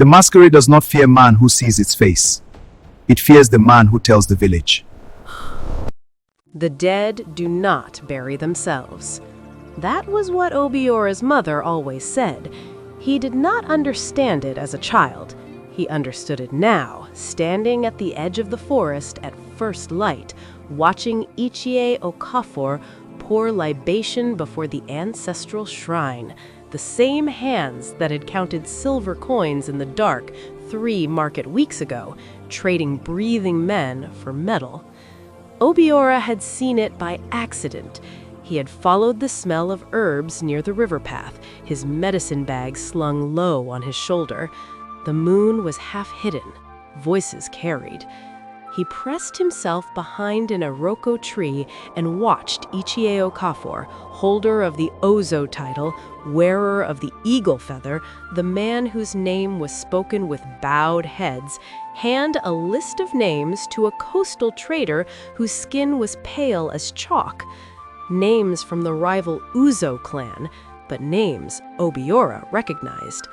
The masquerade does not fear man who sees its face. It fears the man who tells the village. The dead do not bury themselves. That was what Obiora's mother always said. He did not understand it as a child. He understood it now, standing at the edge of the forest at first light, watching Ichie Okafor pour libation before the ancestral shrine, the same hands that had counted silver coins in the dark 3 market weeks ago, trading breathing men for metal. Obiora had seen it by accident. He had followed the smell of herbs near the river path, his medicine bag slung low on his shoulder. The moon was half hidden. Voices carried. He pressed himself behind an Iroko tree and watched Ichie Okafor, holder of the Ozo title, wearer of the eagle feather, the man whose name was spoken with bowed heads, hand a list of names to a coastal trader whose skin was pale as chalk. Names from the rival Uzo clan, but names Obiora recognized.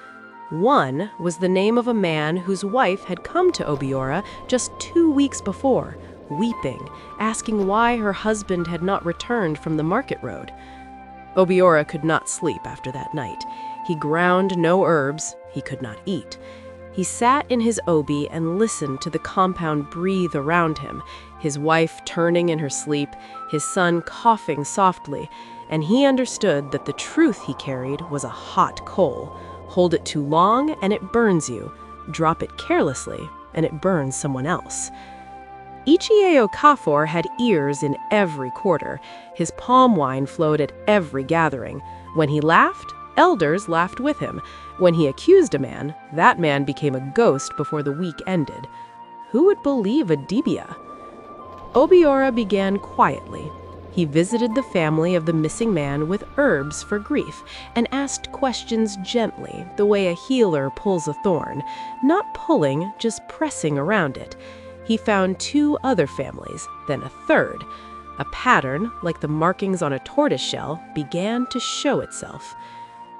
One was the name of a man whose wife had come to Obiora just 2 weeks before, weeping, asking why her husband had not returned from the market road. Obiora could not sleep after that night. He ground no herbs, he could not eat. He sat in his obi and listened to the compound breathe around him, his wife turning in her sleep, his son coughing softly, and he understood that the truth he carried was a hot coal. Hold it too long and it burns you. Drop it carelessly and it burns someone else. Ichie Okafor had ears in every quarter. His palm wine flowed at every gathering. When he laughed, elders laughed with him. When he accused a man, that man became a ghost before the week ended. Who would believe a Dibia? Obiora began quietly. He visited the family of the missing man with herbs for grief and asked questions gently, the way a healer pulls a thorn, not pulling, just pressing around it. He found 2 other families, then a third. A pattern, like the markings on a tortoiseshell, began to show itself.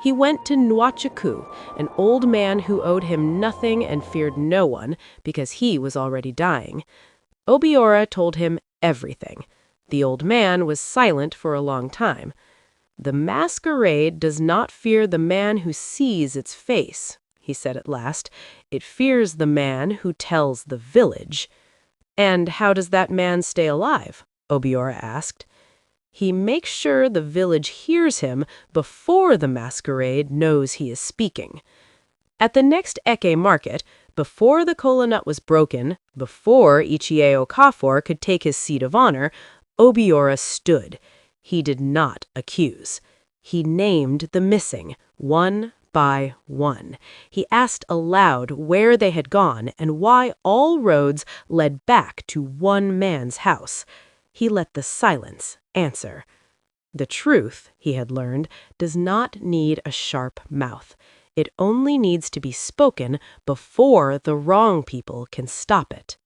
He went to Nwachaku, an old man who owed him nothing and feared no one because he was already dying. Obiora told him everything. The old man was silent for a long time. The masquerade does not fear the man who sees its face, he said at last. It fears the man who tells the village. And how does that man stay alive? Obiora asked. He makes sure the village hears him before the masquerade knows he is speaking. At the next Eke market, before the kola nut was broken, before Ichie Okafor could take his seat of honor, Obiora stood. He did not accuse. He named the missing, one by one. He asked aloud where they had gone and why all roads led back to one man's house. He let the silence answer. The truth, he had learned, does not need a sharp mouth. It only needs to be spoken before the wrong people can stop it.